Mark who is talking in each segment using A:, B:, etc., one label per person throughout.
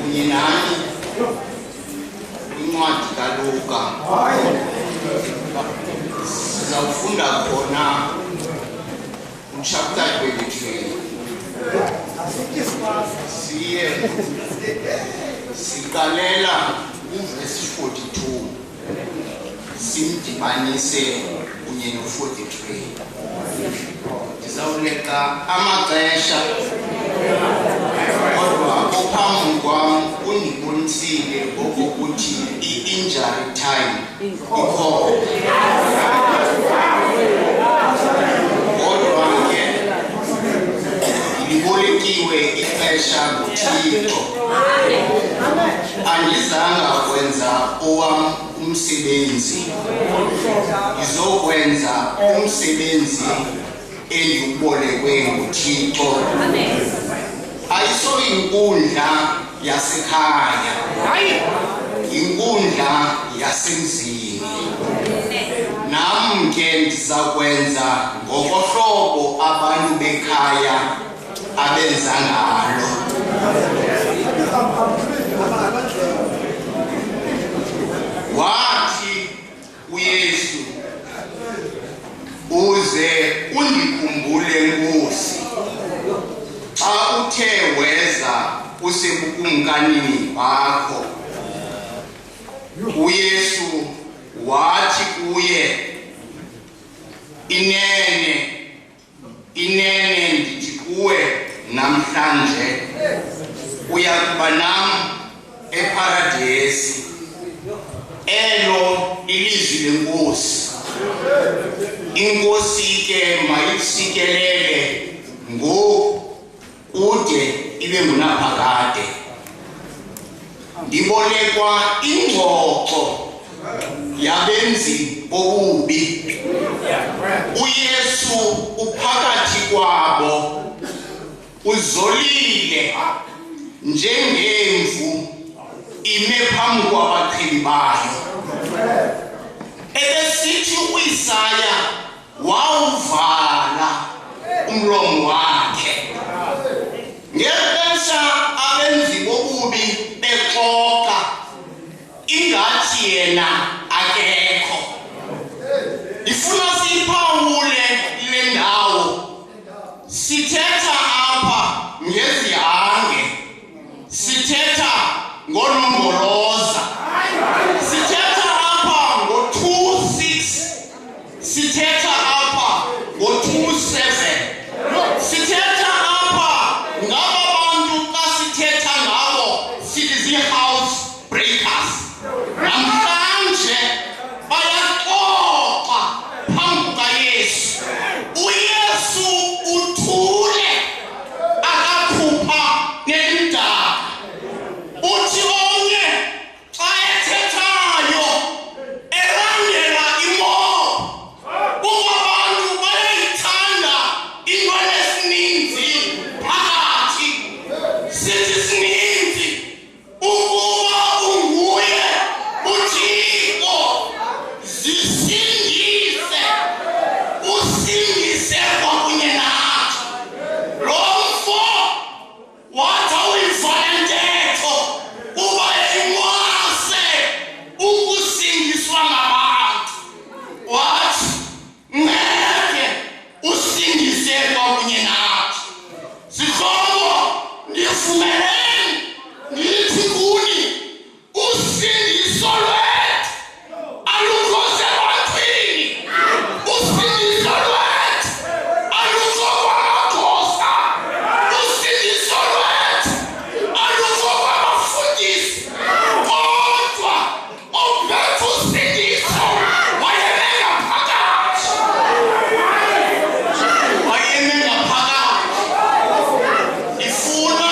A: kunye nani incwadi kaLuka. Sizawufunda khona chapter 23. Siye sikalela verse 42 simdibanise kunye no-43. Ndizawuleka amaxesha kodwa ophambi kwam undibonisile okokuthi i-injury time ikhona. Kodwa ke libolekiwe ixesha nguThixo. Andizanga kwenza owam umsebenzi, ngizokwenza umsebenzi endiwubolekwe nguThixo. Ayisoyinkundla yasekhaya, inkundla yasemzini. Nam ke ndizakwenza ngokohlobo abantu bekhaya abenza ngalo. Wathi uYesu, uze undikhumbule Nkosi xa uthe weza usebukumkanini bakho. uYesu wathi kuye, inene ndithi kuwe namhlanje uyakuba nam eparadesi. Elo ilizwi leNkosi. Inkosi ke mayisikelele ngoku kude ibe ngunaphakade. Ndibolekwa ingxoxo yabenzi bobubi. uYesu uphakathi kwabo, uzolile njengemvu ime phambi kwabaqheli bayo. Ebesithi uIsaya wawuvala umlomo wakhe. Ngexesha abenzi bobubi bexoxa ingathi yena akekho. Ifuna siyiphawule le ndawo. Sithetha apha ngezihange, sithetha ngonomboloza, sithetha apha ngo-26, sithetha apha ngo-27, sithetha apha ngaba bantu xa sithetha ngabo sithi zii-house breakers. Namhlanje bayaxoxa phambi kukaYesu. uYesu uthule akakhupha nendaba. Uthi omnye xa ethethayo erangela imoto. Kuba abantu bayayithanda into esininzi phakathi. Sithi sininzi ukuba unguye uThixo, zisindise, usindise kwakunye nathi. Lo mfo wathi awuyivala ntetho uba enqwase ukusindiswa ngabantu. Wathi ngeke usindise kwakunye nathi. Sihlobo, ndivumeleni ndithi kuni usindiso lwethu alukho sebantwini. Usindiso lwethu alukho kwamagosa. Usindiso lwethu alukho kwabafundisi. Kodwa ophethe usindiso wayeme ngaphakathi. Wayeme ngaphakathi. Ifuna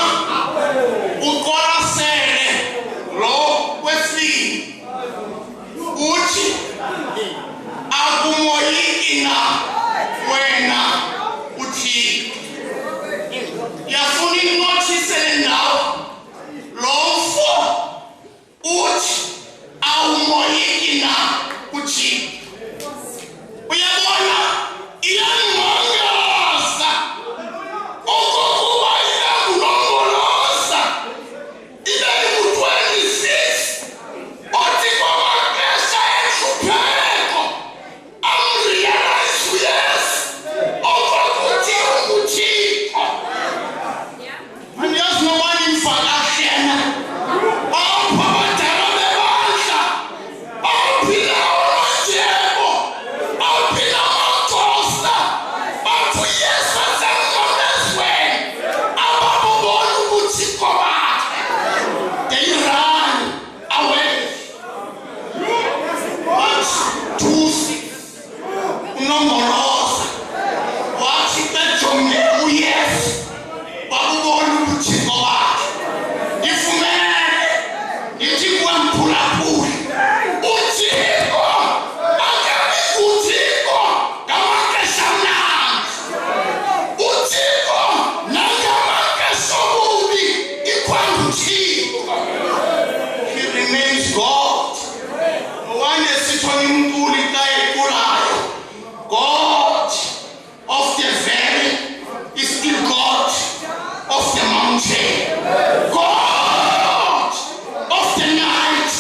A: mountain. God of the night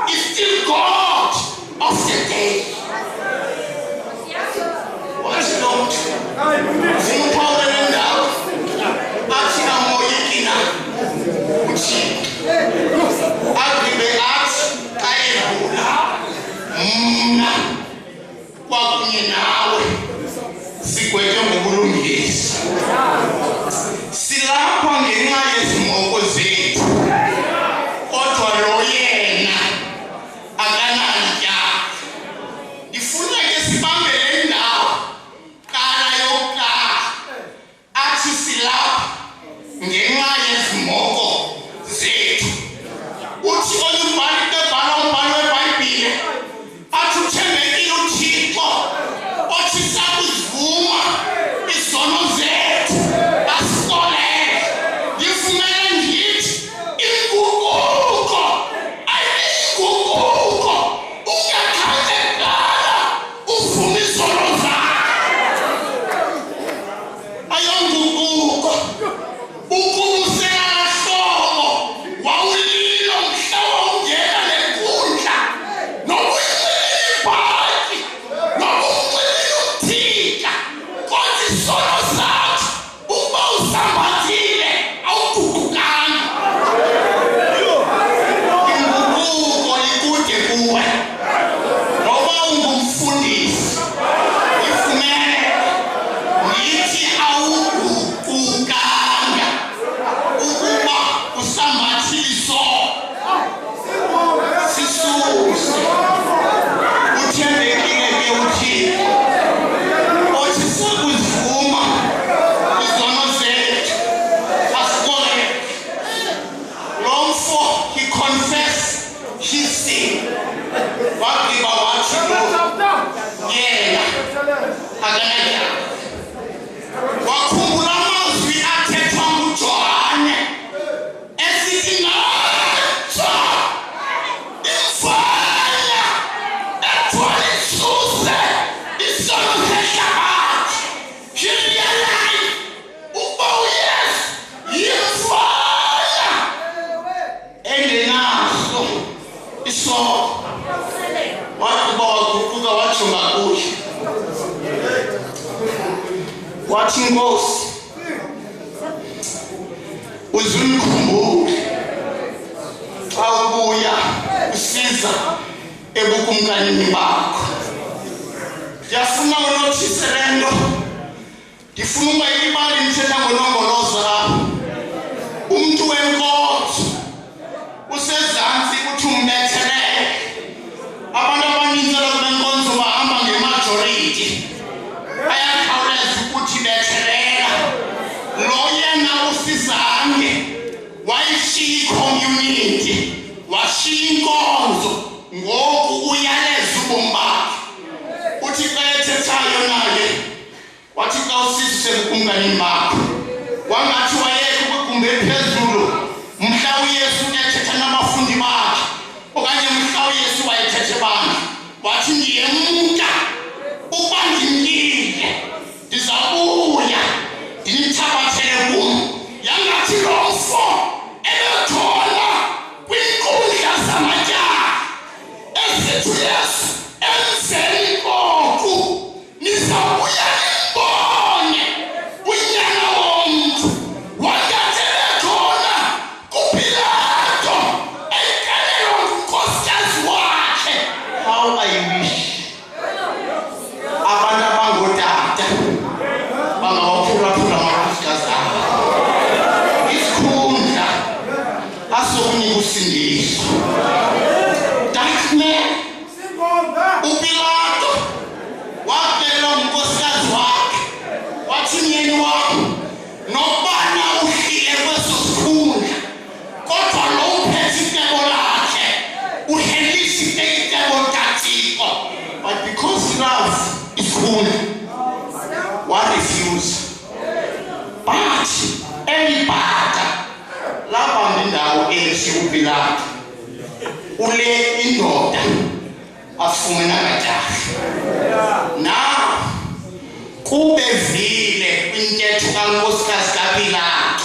A: is still God of the day. What's not? Kwakunye nawe sikwethe ngokulungisa. Silapha ngenxa yezimoko zethu, kodwa lo yena akanantyala. Ndifuna ke sibambe le ndawo kala yokuqala athi silapha ngenxa yezimoko zethu. Uthi oyumbhali ebhala umbhali weBhayibhile athi uthembekile uThixo othi sakuzivuma izono zethu asikolele. Ngivumele ngithi inguquko ayinguquko ungakhathekala uvuma izono zakho. Ayonguquko ukubusela hlobo wawulilo mhla wawungena lenkundla nobuyimele ibhaki nobumcilile uthika kodwa isono zakho ukuba usambathile awuguqukanga. Inguquko ikude kuwe noba ungumfundisi. Ngivumele ngithi awuguqukanga ukuba usambathile isono. Sisuse uthembekile ke uThixo othi sakuzivuma izono zethu asikolele. Lo mfo he confessed his sin. Wagqiba wathi lo yena akanantyala. Wakhumbula amazwi athethwa nguJohane esithi natsha imfana ethwala isuse isono sehlabathi. He realized ukuba uYesu yimfana engenaso isono. Wagqiba waguquka wajonga kuye wathi, Nkosi, uzundikhumbule xa ubuya usiza ebukumkanini bakho. Ndiyafuna unothise le nto. Ndifuna uba ilibali ndithetha ngolongolozo apha. Umntu wenkonzo usezantsi uthi umbethelele. Abantu abaninzi kule nkonzo bahamba ngemajority. Ayakhawuleza ukuthi bethelela. Lo yena usizange wayishiya icommunity washiya inkonzo ngoku uyaleza ubomi bakhe. Uthi xa ethethayo naye wathi xa usise ebukumkanini bakho wangathi wayeka kwigumbi eliphezulu mhla uYesu ethetha nabafundi bakhe okanye mhla uYesu wayethethe abantu wathi ndiyemka ukuba ndimkile ndizabuya ndimthabathele kum. Yangathi lo mfo ebethola kwinkundla zamatyala ezethu Yesu emzeni koku nizabuya nimbone unyana womntu wanyathele khona kuPilato eyikalelwa ngunkosikazi wakhe. How I wish abantu abangootata bangawaphulaphula amakhosikazi abo. Isikhundla asokunika usindiso. That man uPilato wakelwa ngunkosikazi wakhe wathi, myeni wam, nokubana uhlile kweso sikhundla kodwa lo uphethe icebo lakhe uhelisa icebo likaThixo. But because he loves isikhundla warefuse. But elibhaka labamba indawo elihle uPilato. Ule indoda afumenanga jahle. Now kube vile kwintetho kankosikazi kaPilato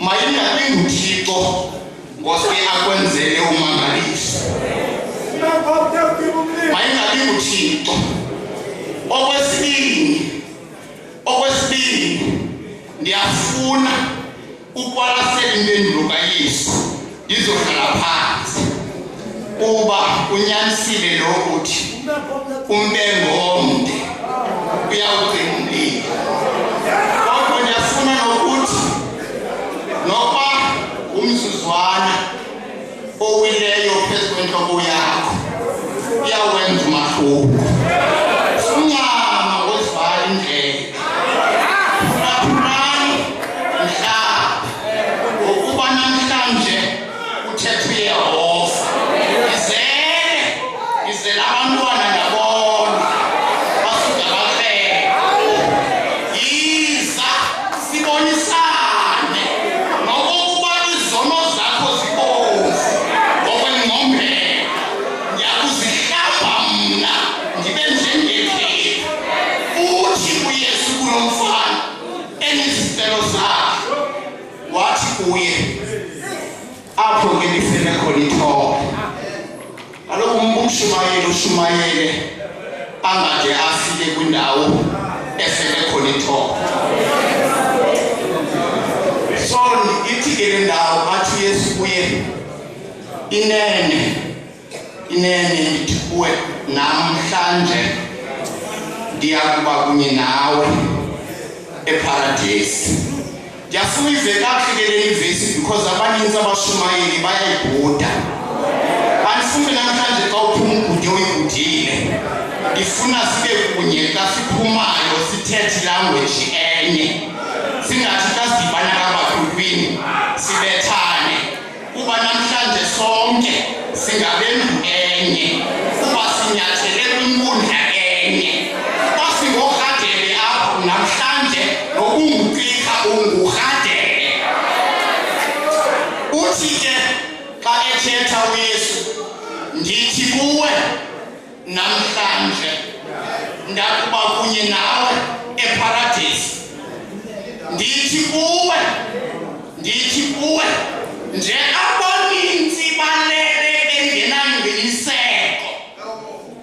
A: mayingabi nguThixo ngosuke akwenzele umangaliso. Mayingabi nguThixo. Okwesibili ndiyafuna ukwalaselela impendulo kaYesu izohlala phansi kuba unyanisile lo uthi umbengo omde uyawugcina umlilo. Kodwa ndiyafuna nokuthi noba umzuzwana owileyo phezu kwentloko yakho uyawenza umahluko. Suncama ngozivala indlela. Phulaphulani mhlaba ngokuba namhlanje uthetha uYehova. Izele abantwana ndabona basuka bahlele. Yiza sibonisane nokokuba izono zakho zibomvu ngokwengqombelo. Ndiyakuzihlamba mna ndibe njengethepha. Uthi uYesu kulo mfana enezicelo zakhe wathi kuye apho ke ndifele khona ithoba. Kaloku ushumayele angade afike kwindawo efele khona ithoba. So ithi ke le ndawo athi uYesu kuye inene ndithi kuwe namhlanje ndiyakuba kunye nawe eparadesi. Ndiyafuna ive kakuhle ke le ivesi because abaninzi abashumayeli bayayibhuda. Andifuni namhlanje xa uphuma ugude uyigudile. Ndifuna sibe kunye xa siphumayo sithethe ilanguage enye. Singathi xa sidibana kabakhulwini sibethane. Kuba namhlanje sonke singabembu enye. Kuba sinyathele kwinkundla enye. Xa singorhadele apho namhlanje nokungukika ungurhadele. Uthi ke xa ethetha uYesu ndithi kuwe namhlanje ndakuba kunye nawe eparadesi. Ndithi kuwe nje abaninzi balele bengenangeniseko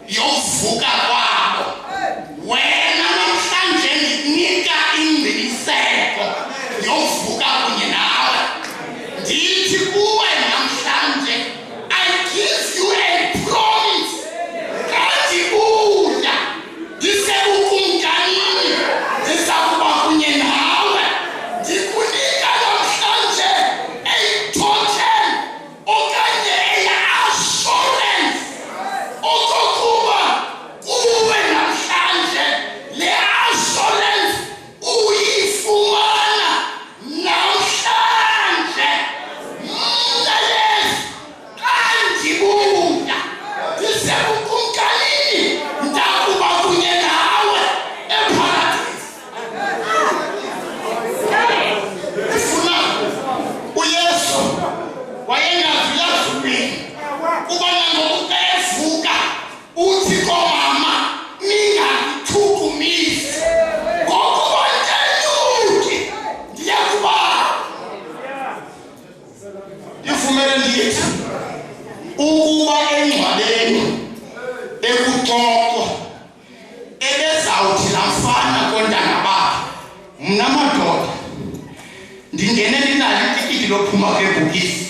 A: yokuvuka kwabo, wena namhlanje ndikunika ingceniseko yokuvuka kunye nawe. Ndithi kuwe namhlanje I give you a promise. Kanti buya ndisekukumkanini ndizakuba kunye nawe. Ndikunika namhlanje a token okanye assurance okokuba kuwe namhlanje le assurance uyifumana namhlanje. Mna Yesu kandibuya ndisekukumkanini ndakuba kunye nawe eparadesi. Ndifuna uYesu wayengavilazulwini kuba nangoku evuka uthi koomama ningakuthukumisi ngokuba ntenyuki ndiyakuba. Ndivumele ndithi ukuba engcwabeni ekuxoxwa ebezawuthi lamfana kontanga bakhe mna madoda ndingene ndinalo itikiti lophuma kwebhokisi.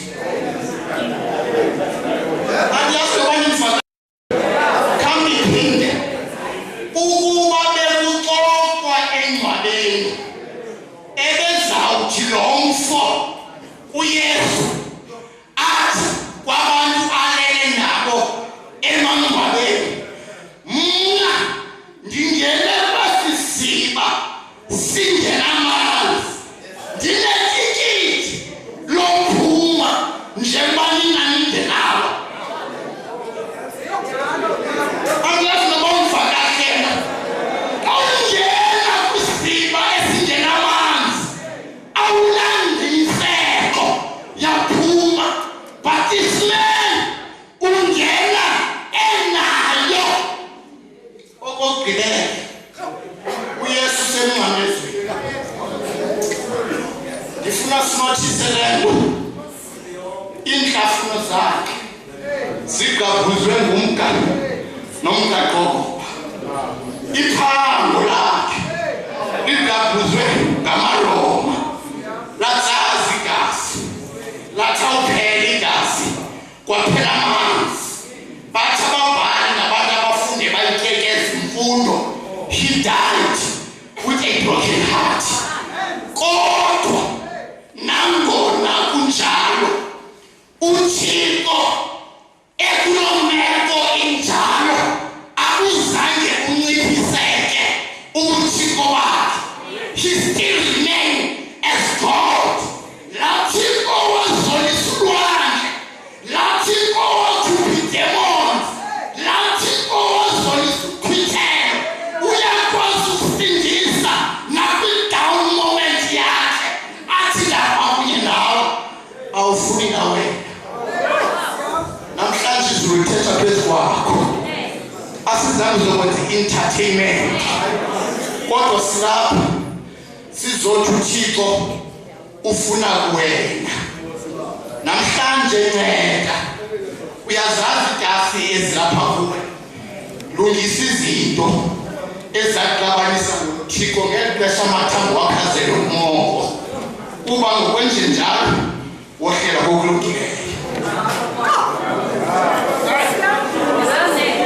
A: Khambiphinde ukuba bekuxoxwa engcwabeni ebezawuthi lo mfo uYesu athi kwabantu alele sigabhuzwe ngumgaqo nomgaqo iphango lakhe ligabhuzwe ngamaroma latsazi igazi lathawuphela igazi kwaphela amanzi bathi ababhali nabantu abafunde bayikekeza imfundo. He died with a broken heart. Kodwa nangona kunjalo uThixo ekulomeko injalo akuzange unciphiseke ubuthixo bakhe. He still remained as God. Lathixo wazolisa ulwandle, lathixo wakhupha demons, lathixo wazolisa ukhwithelo. Uyakwazi ukusindisa nakwi-down moment yakhe athi lapha kunye nawe awufuni nawe. Namhlanje sizolithetha phezu kwakho. Asizange uzokwenza entertainment kodwa silapha sizothi uThixo ufuna kuwena. Namhlanje nceda uyazazi idasi ezilapha kuwe. Lungisa izinto ezaxabanisa noThixo ngexesha amathambo wakhazela umongo. Kuba ngokwenje njalo wohlela kokulungileyo.